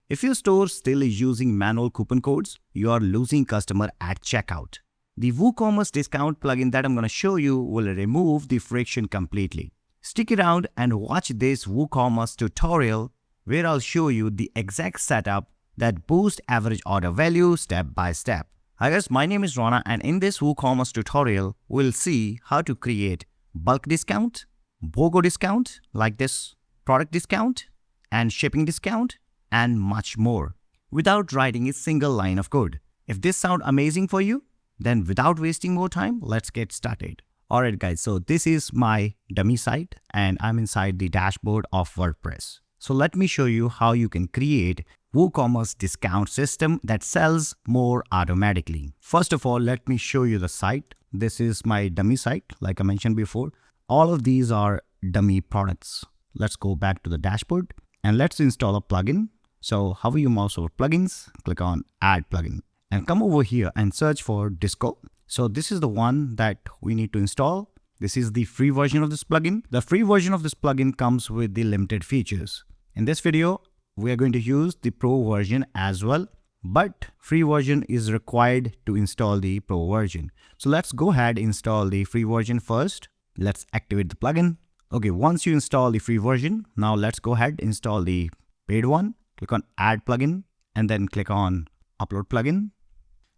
If your store still is using manual coupon codes, you are losing customer at checkout. The WooCommerce discount plugin that I'm going to show you will remove the friction completely. Stick around and watch this WooCommerce tutorial where I'll show you the exact setup that boosts average order value step by step. Hi guys, my name is Rana, and in this WooCommerce tutorial, we'll see how to create bulk discount, BOGO discount like this, product discount, and shipping discount, and much more without writing a single line of code. If this sounds amazing for you, then without wasting more time, let's get started. Alright guys, so this is my dummy site and I'm inside the dashboard of WordPress. So let me show you how you can create WooCommerce discount system that sells more automatically. First of all, let me show you the site. This is my dummy site, like I mentioned before. All of these are dummy products. Let's go back to the dashboard and let's install a plugin. So hover your mouse over plugins, click on add plugin and come over here and search for Disco. So this is the one that we need to install. This is the free version of this plugin. The free version of this plugin comes with the limited features. In this video, we are going to use the pro version as well, but free version is required to install the pro version. So let's go ahead and install the free version first. Let's activate the plugin. Okay, once you install the free version, now let's go ahead and install the paid one. Click on add plugin and then click on upload plugin.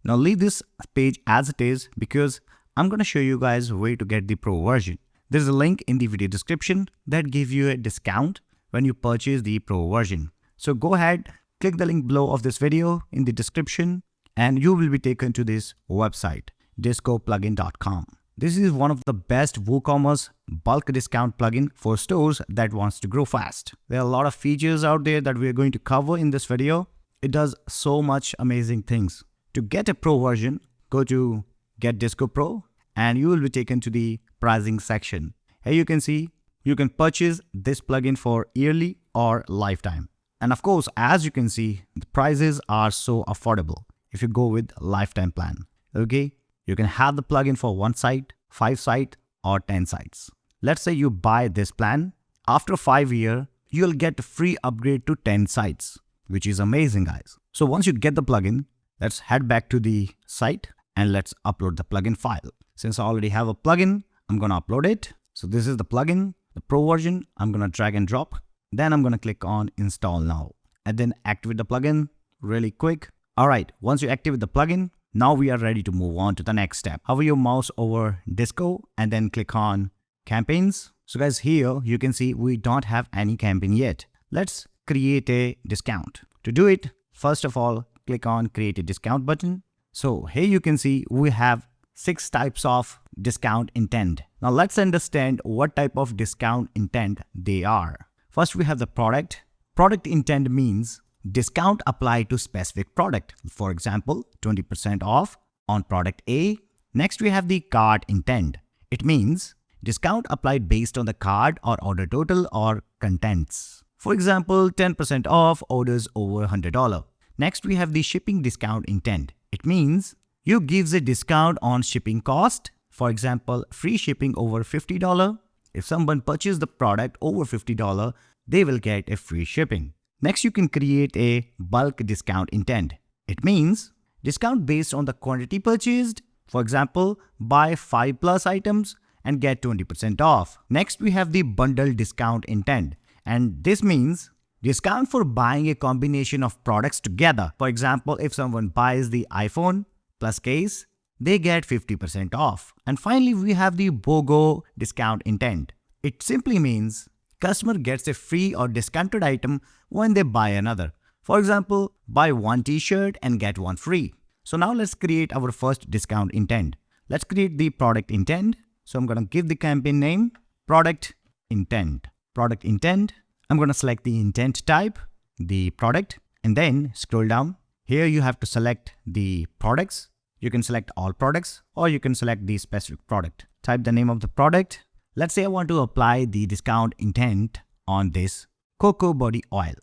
Now leave this page as it is because I'm going to show you guys where to get the pro version. There's a link in the video description that gives you a discount when you purchase the pro version. So go ahead, click the link below of this video in the description and you will be taken to this website, discoplugin.com. This is one of the best WooCommerce bulk discount plugin for stores that wants to grow fast. There are a lot of features out there that we are going to cover in this video. It does so much amazing things. To get a pro version, go to Get Disco Pro and you will be taken to the pricing section. Here you can see you can purchase this plugin for yearly or lifetime. And of course, as you can see, the prices are so affordable if you go with lifetime plan. Okay, you can have the plugin for 1 site, 5 sites, or 10 sites. Let's say you buy this plan. After 5 years, you'll get a free upgrade to 10 sites, which is amazing, guys. So once you get the plugin, let's head back to the site and let's upload the plugin file. Since I already have a plugin, I'm going to upload it. So this is the plugin, the pro version. I'm going to drag and drop. Then I'm going to click on install now and then activate the plugin really quick. All right, once you activate the plugin, now we are ready to move on to the next step. Hover your mouse over Disco and then click on campaigns. So guys, here you can see we don't have any campaign yet. Let's create a discount. To do it, first of all, click on create a discount button. So here you can see we have 6 types of discount intent. Now let's understand what type of discount intent they are. First, we have the product. Product intent means discount applied to specific product. For example, 20% off on product A. Next, we have the cart intent. It means discount applied based on the cart or order total or contents. For example, 10% off orders over $100. Next, we have the shipping discount intent. It means you gives a discount on shipping cost. For example, free shipping over $50. If someone purchases the product over $50, they will get a free shipping. Next, you can create a bulk discount intent. It means discount based on the quantity purchased. For example, buy 5+ items and get 20% off. Next, we have the bundle discount intent. And this means discount for buying a combination of products together. For example, if someone buys the iPhone plus case, they get 50% off. And finally, we have the BOGO discount intent. It simply means customer gets a free or discounted item when they buy another. For example, buy 1 t-shirt and get 1 free. So now let's create our first discount intent. Let's create the product intent. So I'm going to give the campaign name product intent. Product intent. I'm going to select the intent type, the product, and then scroll down. Here you have to select the products. You can select all products or you can select the specific product. Type the name of the product. Let's say I want to apply the discount intent on this cocoa body oil.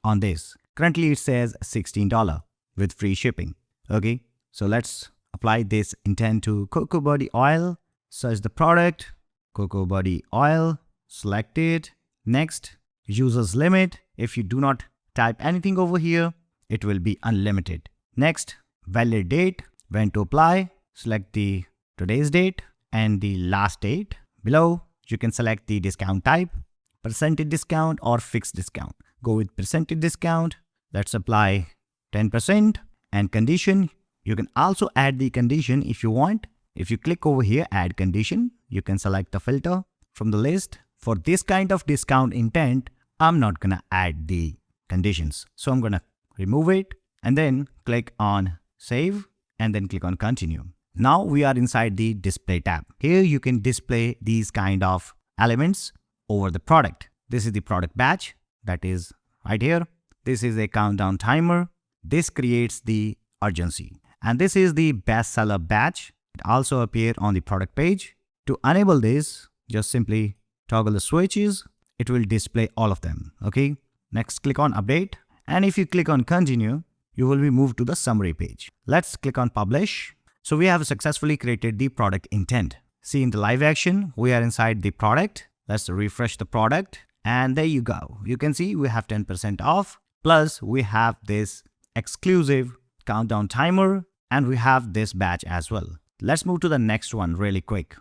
On this, currently it says $16 with free shipping. Okay, so let's apply this intent to cocoa body oil. Search the product, cocoa body oil, select it. Next, users limit. If you do not type anything over here, it will be unlimited. Next, valid date, when to apply, select the today's date and the last date. Below, you can select the discount type, percentage discount or fixed discount. Go with percentage discount. Let's apply 10%. And condition, you can also add the condition if you want. If you click over here, add condition, you can select the filter from the list. For this kind of discount intent, I'm not gonna add the conditions. So I'm gonna remove it and then click on save and then click on continue. Now we are inside the display tab. Here you can display these kind of elements over the product. This is the product batch that is right here. This is a countdown timer. This creates the urgency. And this is the bestseller batch. It also appears on the product page. To enable this, just simply toggle the switches. It will display all of them. Okay. Next, click on update. And if you click on continue, you will be moved to the summary page. Let's click on publish. So we have successfully created the product intent. See in the live action, we are inside the product. Let's refresh the product. And there you go. You can see we have 10% off. Plus we have this exclusive countdown timer and we have this batch as well. Let's move to the next one really quick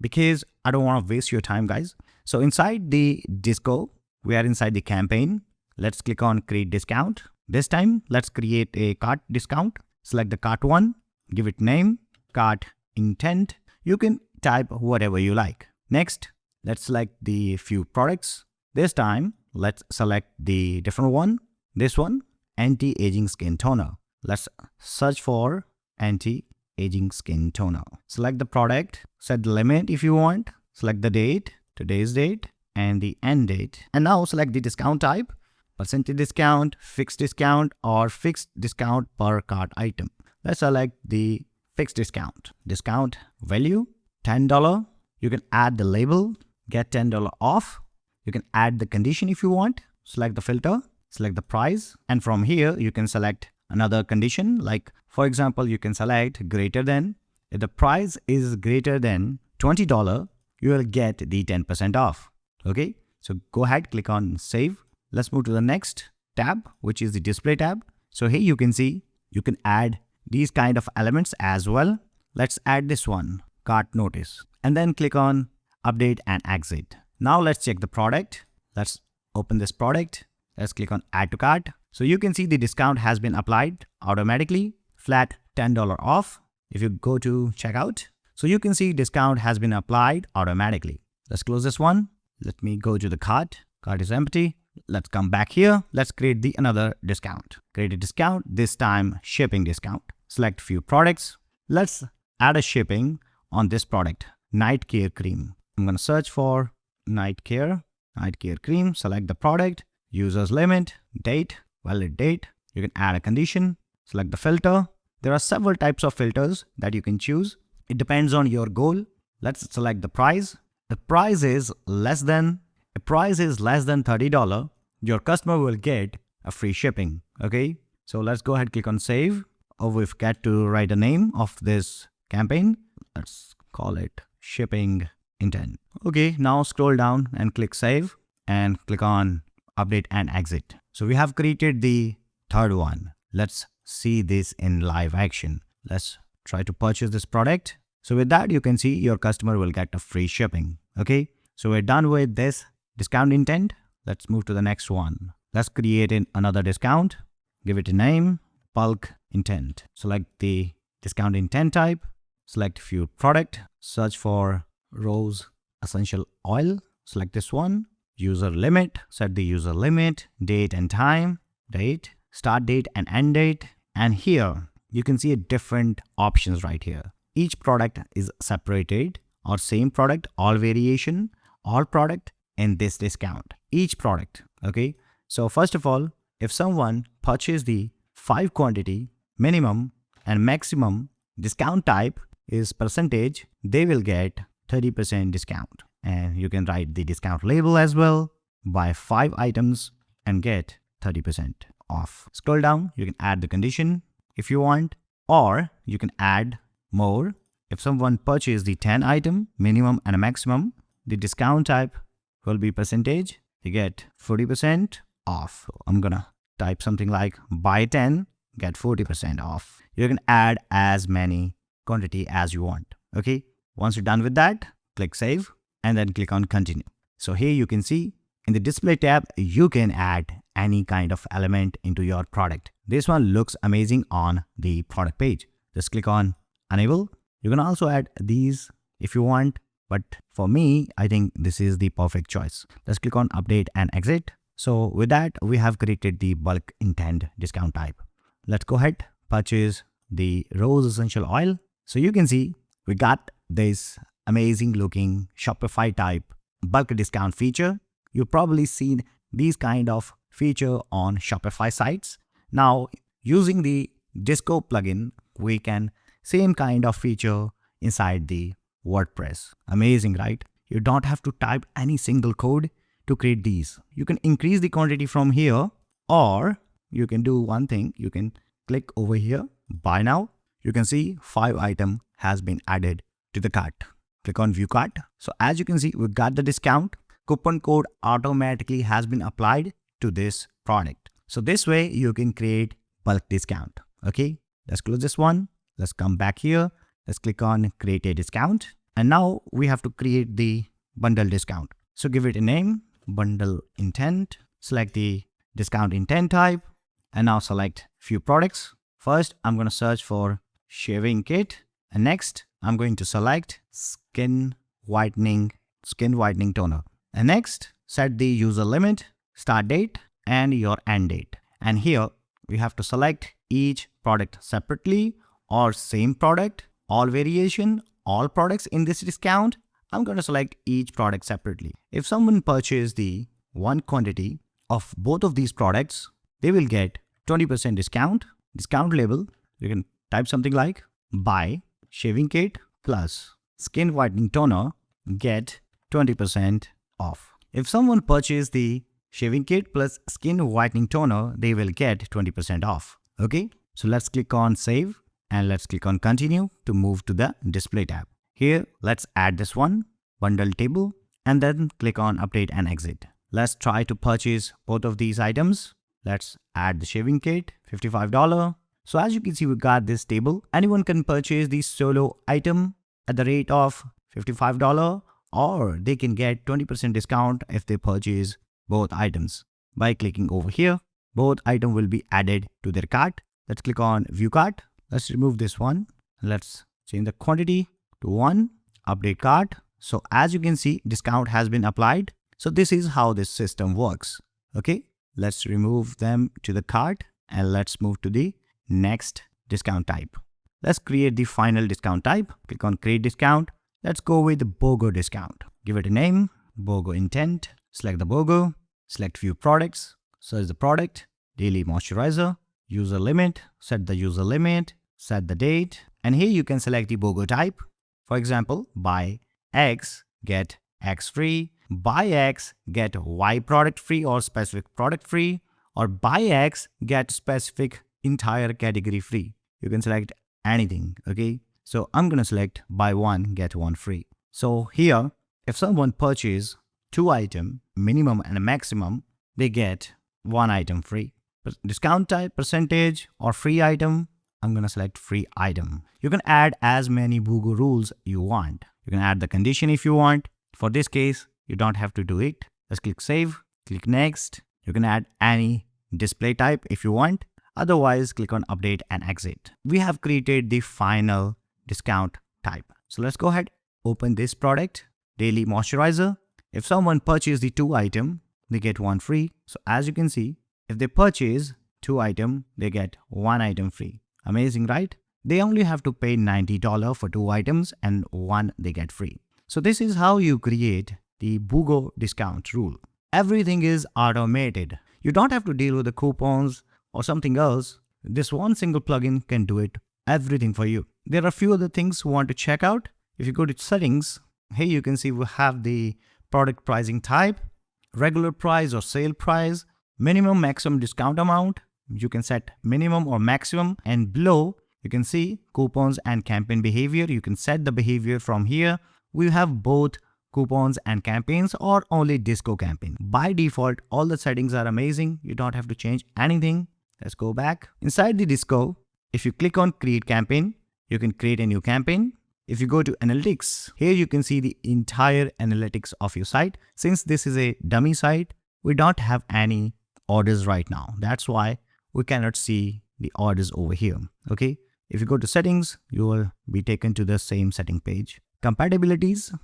because I don't want to waste your time, guys. So inside the disco, we are inside the campaign. Let's click on create discount. This time, let's create a cart discount. Select the cart one, give it name, cart intent. You can type whatever you like. Next, let's select the few products. This time, let's select the different one. This one, anti-aging skin toner. Let's search for anti-aging skin toner. Select the product, set the limit if you want, select the date, today's date, and the end date. And now select the discount type, percentage discount, fixed discount, or fixed discount per cart item. Let's select the fixed discount. Discount value, $10. You can add the label, get $10 off. You can add the condition if you want. Select the filter, select the price, and from here you can select another condition. Like for example, you can select greater than. If the price is greater than $20, you will get the 10% off. Okay, so go ahead, click on save. Let's move to the next tab, which is the display tab. So here you can see you can add these kind of elements as well. Let's add this one, cart notice, and then click on update and exit. Now let's check the product. Let's open this product. Let's click on add to cart. So you can see the discount has been applied automatically, flat $10 off. If you go to checkout, so you can see discount has been applied automatically. Let's close this one. Let me go to the cart. Cart is empty. Let's come back here. Let's create the another discount. Create a discount, this time shipping discount. Select few products. Let's add a shipping on this product, night care cream. I'm going to search for night care cream. Select the product, users limit, date, valid date. You can add a condition, select the filter. There are several types of filters that you can choose. It depends on your goal. Let's select the price. The price is less than $30. Your customer will get a free shipping. Okay, so let's go ahead, click on save. Or we forget to write a name of this campaign. Let's call it shipping intent. Okay, now scroll down and click save and click on update and exit. So we have created the third one. Let's see this in live action. Let's try to purchase this product. So with that, you can see your customer will get a free shipping. Okay, so we're done with this discount intent. Let's move to the next one. Let's create another discount. Give it a name, bulk intent. Select the discount intent type. Select few product. Search for rose essential oil. Select this one. User limit. Set the user limit, date and time, date, start date and end date. And here you can see different options right here. Each product is separated, or same product, all variation, all product in this discount. Each product. Okay. So first of all, if someone purchase the 5 quantity, minimum and maximum discount type is percentage, they will get 30% discount. And you can write the discount label as well. Buy 5 items and get 30% off. Scroll down, you can add the condition if you want, or you can add more. If someone purchase the 10 item, minimum and a maximum, the discount type will be percentage. You get 40% off. So I'm gonna type something like buy 10, get 40% off. You can add as many quantity as you want. Okay. Once you're done with that, click save and then click on continue. So here you can see in the display tab, you can add any kind of element into your product. This one looks amazing on the product page. Just click on enable. You can also add these if you want, but for me, I think this is the perfect choice. Let's click on update and exit. So with that, we have created the bulk intent discount type. Let's go ahead, purchase the rose essential oil. So you can see we got this amazing looking Shopify type bulk discount feature. You've probably seen these kind of feature on Shopify sites. Now using the Disco plugin, we can same kind of feature inside the WordPress. Amazing, right? You don't have to type any single code to create these. You can increase the quantity from here, or you can do one thing. You can click over here, buy now. You can see 5 item has been added to the cart. Click on view cart. So as you can see, we got the discount. Coupon code automatically has been applied to this product. So this way you can create bulk discount. Okay, let's close this one. Let's come back here. Let's click on create a discount. And now we have to create the bundle discount. So give it a name, bundle intent, select the discount intent type, and now select few products. First, I'm going to search for shaving kit. And next, I'm going to select skin whitening toner. And next, set the user limit, start date, and your end date. And here we have to select each product separately or same product, all variation, all products in this discount. I'm going to select each product separately. If someone purchases the one quantity of both of these products, they will get 20% discount. Discount label, you can type something like buy shaving kit plus skin whitening toner, get 20% off. If someone purchases the shaving kit plus skin whitening toner, they will get 20% off. Okay, so let's click on save and let's click on continue to move to the display tab. Here, let's add this one, bundle table, and then click on update and exit. Let's try to purchase both of these items. Let's add the shaving kit, $55. So as you can see, we got this table. Anyone can purchase the solo item at the rate of $55, or they can get 20% discount if they purchase both items. By clicking over here, both items will be added to their cart. Let's click on view cart. Let's remove this one. Let's change the quantity to 1, update cart. So as you can see, discount has been applied. So this is how this system works. Okay, let's remove them to the cart and let's move to the next discount type. Let's create the final discount type. Click on create discount. Let's go with BOGO discount. Give it a name, BOGO intent. Select the BOGO, select few products, search the product, daily moisturizer, user limit, set the user limit, set the date, and here you can select the BOGO type. For example, buy X, get X free, buy X, get Y product free or specific product free, or buy X, get specific entire category free. You can select anything, okay? So I'm going to select buy 1, get 1 free. So here, if someone purchases 2 items, minimum and a maximum, they get 1 item free. Discount type, percentage, or free item, I'm going to select free item. You can add as many BOGO rules you want. You can add the condition if you want. For this case, you don't have to do it. Let's click save, click next. You can add any display type if you want. Otherwise, click on update and exit. We have created the final discount type. So let's go ahead, open this product, daily moisturizer. If someone purchases the 2 items, they get 1 free. So as you can see, if they purchase 2 items, they get 1 item free. Amazing, right? They only have to pay $90 for 2 items and 1 they get free. So this is how you create the BOGO discount rule. Everything is automated. You don't have to deal with the coupons or something else. This one single plugin can do it, everything for you. There are a few other things you want to check out. If you go to settings, here you can see we have the product pricing type, regular price or sale price, minimum maximum discount amount. You can set minimum or maximum, and below you can see coupons and campaign behavior. You can set the behavior from here. We have both coupons and campaigns or only disco campaign. By default, all the settings are amazing. You don't have to change anything. Let's go back. Inside the disco, if you click on create campaign, you can create a new campaign. If you go to analytics, here you can see the entire analytics of your site. Since this is a dummy site, we don't have any orders right now. That's why we cannot see the orders over here. Okay. If you go to settings, you will be taken to the same setting page. Compatibilities.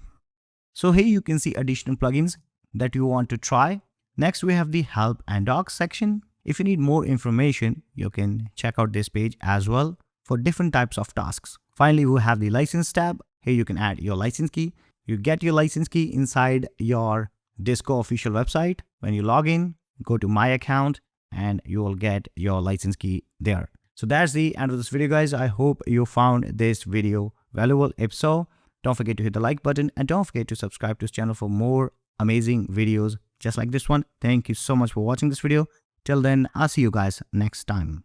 So here you can see additional plugins that you want to try. Next, we have the help and docs section. If you need more information, you can check out this page as well for different types of tasks. Finally, we have the license tab. Here you can add your license key. You get your license key inside your Disco official website. When you log in, go to my account and you will get your license key there. So that's the end of this video, guys. I hope you found this video valuable. If so, don't forget to hit the like button and don't forget to subscribe to this channel for more amazing videos just like this one. Thank you so much for watching this video. Till then, I'll see you guys next time.